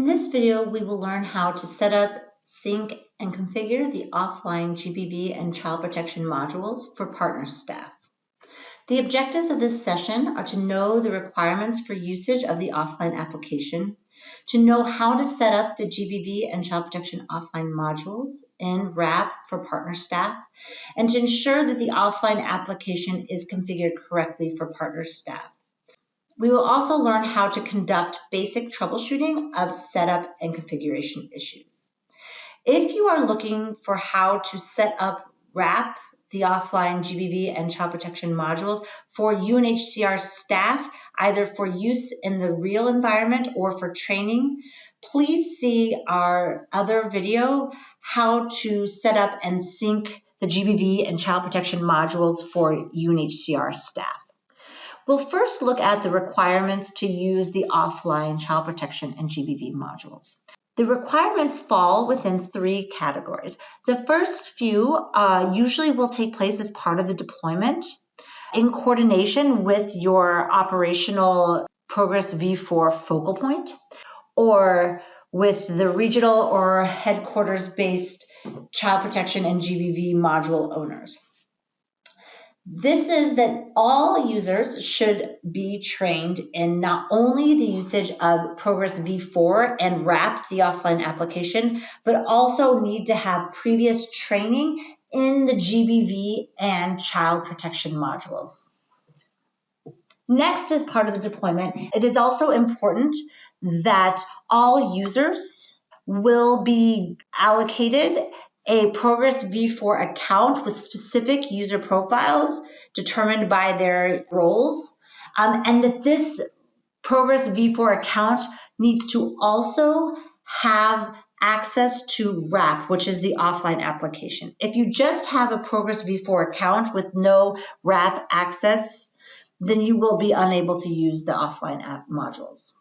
this video, we will learn how to set up, sync, and configure the offline GBV and child protection modules for partner staff. The objectives of this session are to know the requirements for usage of the offline application, to know how to set up the GBV and child protection offline modules in WRAP for partner staff, and to ensure that the offline application is configured correctly for partner staff. We will also learn how to conduct basic troubleshooting of setup and configuration issues. If you are looking for how to set up WRAP, the offline GBV and child protection modules for UNHCR staff, either for use in the real environment or for training, please see our other video, how to set up and sync the GBV and child protection modules for UNHCR staff. We'll first look at the requirements to use the offline child protection and GBV modules. The requirements fall within three categories. The first few usually will take place as part of the deployment in coordination with your operational Progress V4 focal point or with the regional or headquarters-based child protection and GBV module owners. This is that all users should be trained in not only the usage of Progress V4 and WRAP, the offline application, but also need to have previous training in the GBV and child protection modules. Next, as part of the deployment, it is also important that all users will be allocated a Progress V4 account with specific user profiles determined by their roles, and that this Progress V4 account needs to also have access to WRAP, which is the offline application. If you just have a Progress V4 account with no WRAP access, then you will be unable to use the offline app modules.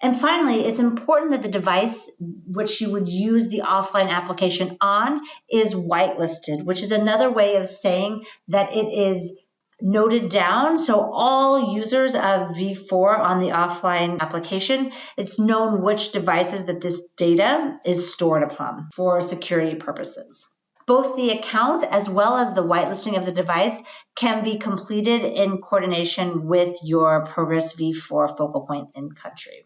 And finally, it's important that the device which you would use the offline application on is whitelisted, which is another way of saying that it is noted down. So all users of V4 on the offline application, it's known which devices that this data is stored upon for security purposes. Both the account as well as the whitelisting of the device can be completed in coordination with your Progress V4 focal point in country.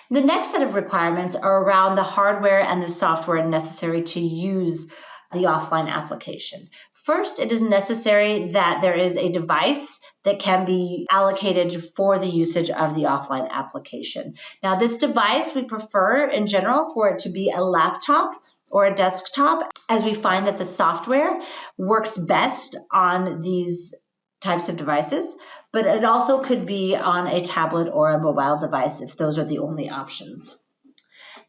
The next set of requirements are around the hardware and the software necessary to use the offline application. First, it is necessary that there is a device that can be allocated for the usage of the offline application. Now, this device, we prefer in general for it to be a laptop or a desktop, as we find that the software works best on these types of devices, but it also could be on a tablet or a mobile device if those are the only options.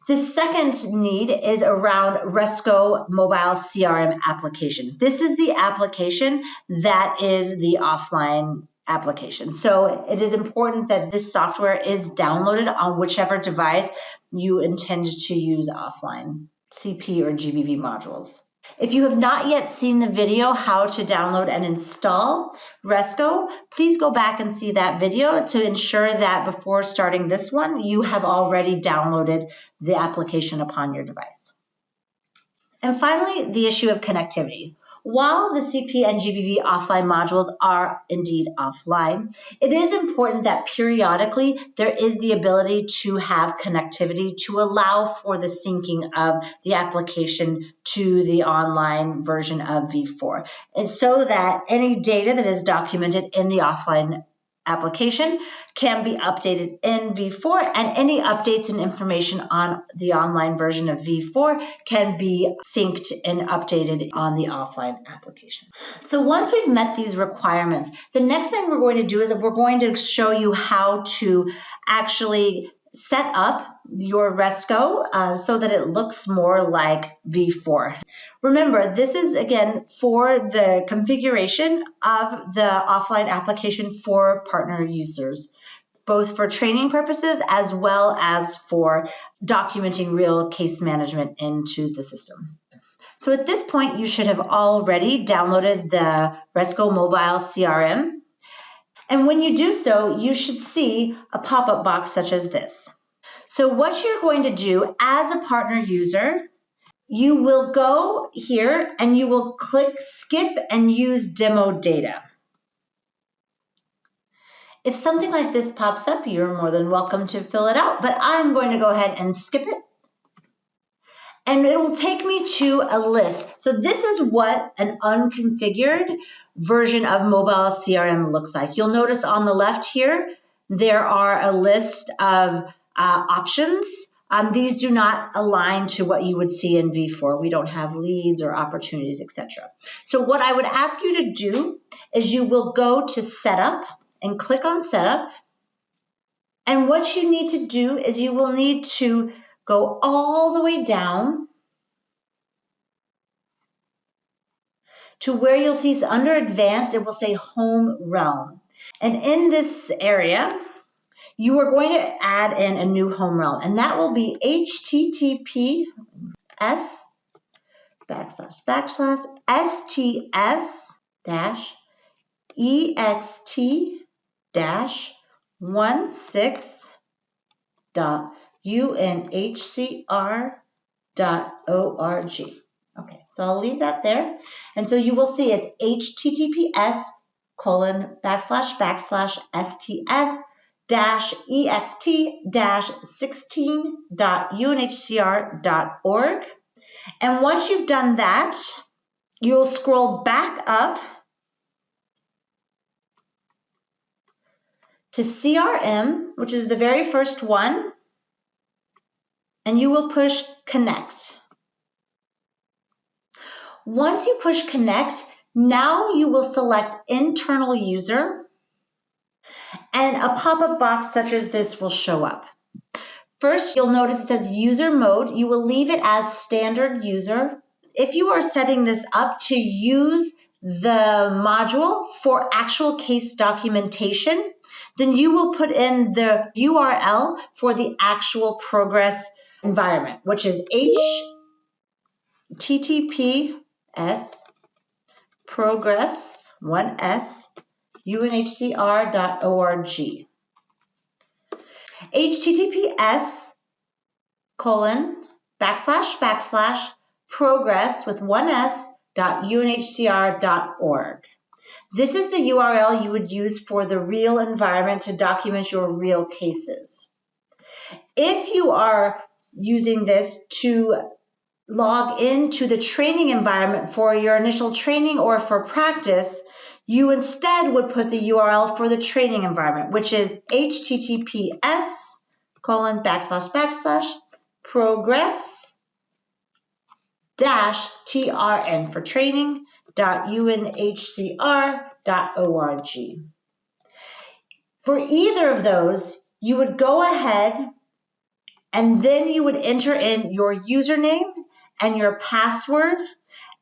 The second need is around Resco mobile CRM application. This is the application that is the offline application. So it is important that this software is downloaded on whichever device you intend to use offline, CP or GBV modules. If you have not yet seen the video how to download and install Resco, please go back and see that video to ensure that before starting this one, you have already downloaded the application upon your device. And finally, the issue of connectivity. While the CP and GBV offline modules are indeed offline, it is important that periodically there is the ability to have connectivity to allow for the syncing of the application to the online version of V4, and so that any data that is documented in the offline application can be updated in V4, and any updates and information on the online version of V4 can be synced and updated on the offline application. So once we've met these requirements, the next thing we're going to do is that we're going to show you how to actually set up your Resco so that it looks more like V4. Remember, this is again for the configuration of the offline application for partner users, both for training purposes as well as for documenting real case management into the system. So at this point, you should have already downloaded the Resco mobile CRM. And when you do so, you should see a pop-up box such as this. So what you're going to do as a partner user, you will go here and you will click skip and use demo data. If something like this pops up, you're more than welcome to fill it out, but I'm going to go ahead and skip it. And it will take me to a list. So this is what an unconfigured version of mobile CRM looks like. You'll notice on the left here, there are a list of options. These do not align to what you would see in V4. We don't have leads or opportunities, etc. So what I would ask you to do is you will go to Setup and click on Setup. And what you need to do is you will need to go all the way down to where you'll see under Advanced, it will say Home Realm. And in this area, you are going to add in a new home realm, and that will be https://ext-1.6.unhcr.org. Okay, so I'll leave that there. And so you will see it's https://ext-16.unhcr.org. And once you've done that, you'll scroll back up to CRM, which is the very first one, and you will push Connect. Once you push Connect, now you will select Internal User, and a pop-up box such as this will show up. First, you'll notice it says User Mode. You will leave it as Standard User. If you are setting this up to use the module for actual case documentation, then you will put in the URL for the actual progress environment, which is https://progress1s.unhcr.org. https://progress1s.unhcr.org. This is the URL you would use for the real environment to document your real cases. If you are using this to log into the training environment for your initial training or for practice, you instead would put the URL for the training environment, which is https://progress-trn for training.unhcr.org. For either of those, you would go ahead and then you would enter in your username and your password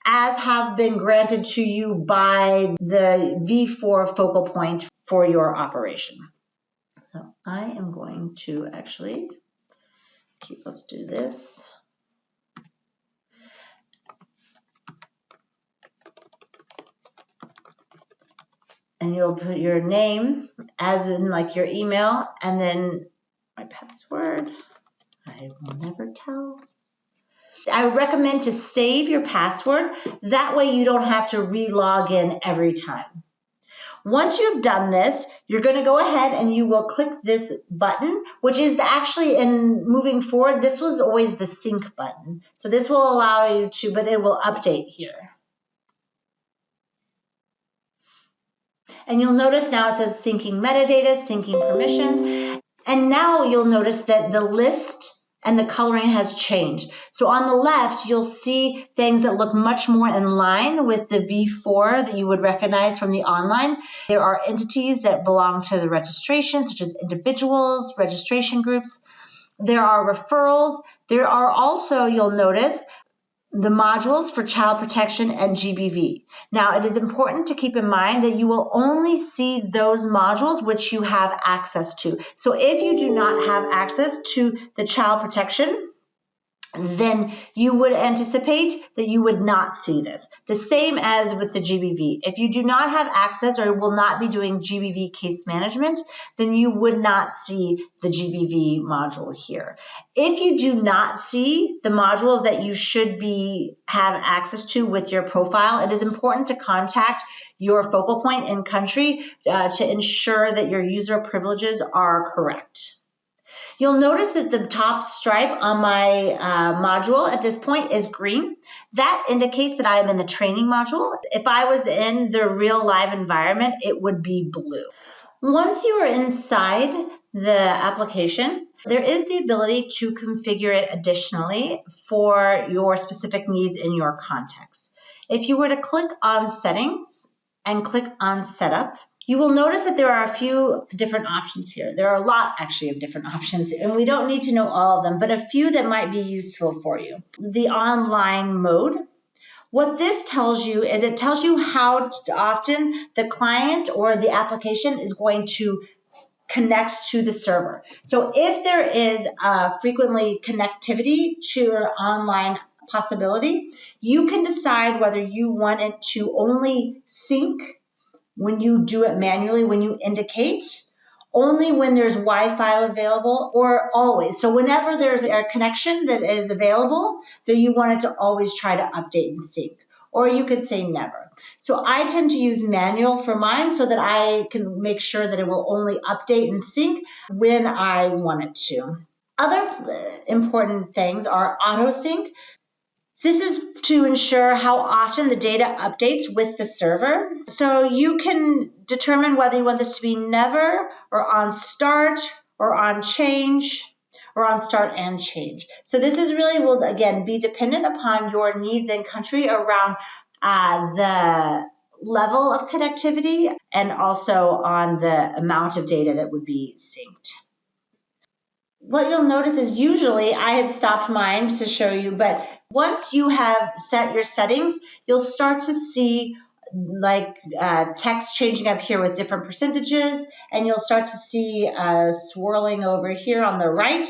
as have been granted to you by the V4 focal point for your operation. So I am going to actually let's do this. And you'll put your name as in like your email and then my password. I will never tell. I recommend to save your password. That way you don't have to re-log in every time. Once you've done this, you're going to go ahead and you will click this button, which is actually in moving forward, this was always the sync button. So this will allow you to, but it will update here. And you'll notice now it says syncing metadata, syncing permissions. And now you'll notice that the list and the coloring has changed. So on the left, you'll see things that look much more in line with the V4 that you would recognize from the online. There are entities that belong to the registration, such as individuals, registration groups. There are referrals. There are also, you'll notice, the modules for child protection and GBV. Now, it is important to keep in mind that you will only see those modules which you have access to. So if you do not have access to the child protection, then you would anticipate that you would not see this. The same as with the GBV. If you do not have access or will not be doing GBV case management, then you would not see the GBV module here. If you do not see the modules that you should have access to with your profile, it is important to contact your focal point in country to ensure that your user privileges are correct. You'll notice that the top stripe on my module at this point is green. That indicates that I am in the training module. If I was in the real live environment, it would be blue. Once you are inside the application, there is the ability to configure it additionally for your specific needs in your context. If you were to click on Settings and click on Setup, you will notice that there are a few different options here. There are a lot actually of different options, and we don't need to know all of them, but a few that might be useful for you. The online mode. What this tells you is it tells you how often the client or the application is going to connect to the server. So if there is frequently connectivity to your online possibility, you can decide whether you want it to only sync when you do it manually, when you indicate, only when there's Wi-Fi available, or always. So whenever there's a connection that is available, then you want it to always try to update and sync. Or you could say never. So I tend to use manual for mine so that I can make sure that it will only update and sync when I want it to. Other important things are auto sync. This is to ensure how often the data updates with the server. So you can determine whether you want this to be never, or on start, or on change, or on start and change. So this is really will, again, be dependent upon your needs and country around the level of connectivity and also on the amount of data that would be synced. What you'll notice is usually I had stopped mine to show you, but once you have set your settings, you'll start to see like text changing up here with different percentages, and you'll start to see swirling over here on the right.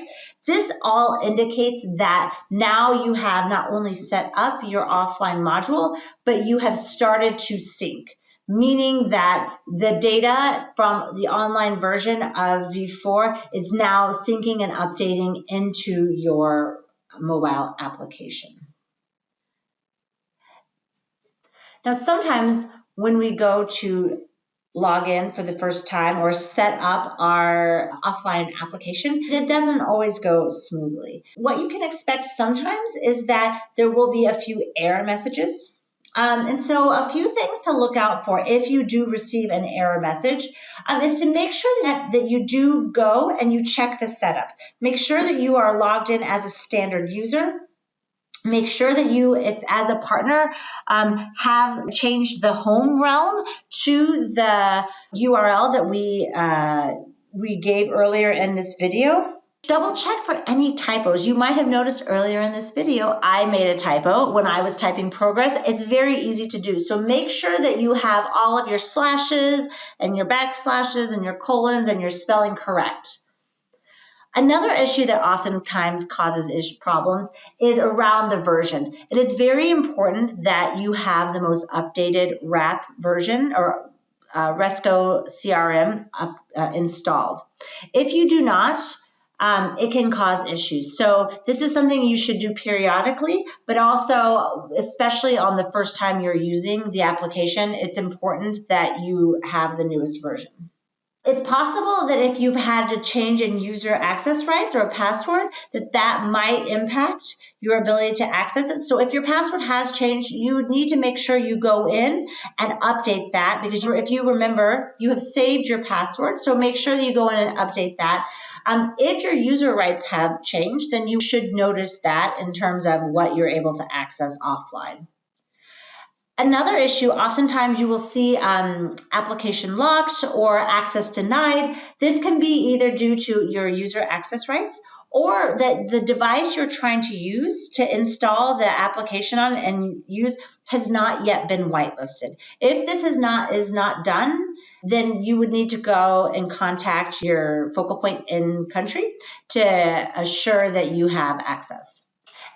This all indicates that now you have not only set up your offline module, but you have started to sync, meaning that the data from the online version of V4 is now syncing and updating into your mobile application. Now, sometimes when we go to log in for the first time or set up our offline application, it doesn't always go smoothly. What you can expect sometimes is that there will be a few error messages. And so a few things to look out for if you do receive an error message is to make sure that you do go and you check the setup. Make sure that you are logged in as a standard user. Make sure that you, if as a partner, have changed the home realm to the URL that we gave earlier in this video. Double check for any typos. You might have noticed earlier in this video, I made a typo when I was typing progress. It's very easy to do. So make sure that you have all of your slashes and your backslashes and your colons and your spelling correct. Another issue that oftentimes causes problems is around the version. It is very important that you have the most updated RAP version or Resco CRM installed. If you do not, it can cause issues. So this is something you should do periodically, but also, especially on the first time you're using the application, it's important that you have the newest version. It's possible that if you've had to change in user access rights or a password, that might impact your ability to access it. So if your password has changed, you need to make sure you go in and update that, because if you remember, you have saved your password. So make sure that you go in and update that. If your user rights have changed, then you should notice that in terms of what you're able to access offline. Another issue, oftentimes you will see application locked or access denied. This can be either due to your user access rights or that the device you're trying to use to install the application on and use has not yet been whitelisted. If this is not done, then you would need to go and contact your focal point in country to assure that you have access.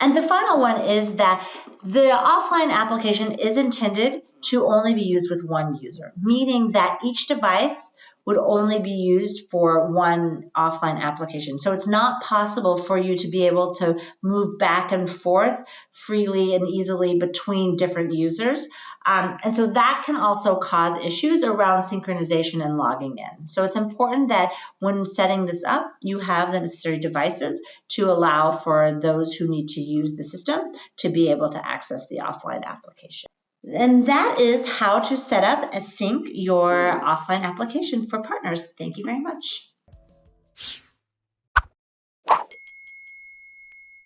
And the final one is that the offline application is intended to only be used with one user, meaning that each device would only be used for one offline application. So it's not possible for you to be able to move back and forth freely and easily between different users. And so that can also cause issues around synchronization and logging in. So it's important that when setting this up, you have the necessary devices to allow for those who need to use the system to be able to access the offline application. And that is how to set up and sync your offline application for partners. Thank you very much.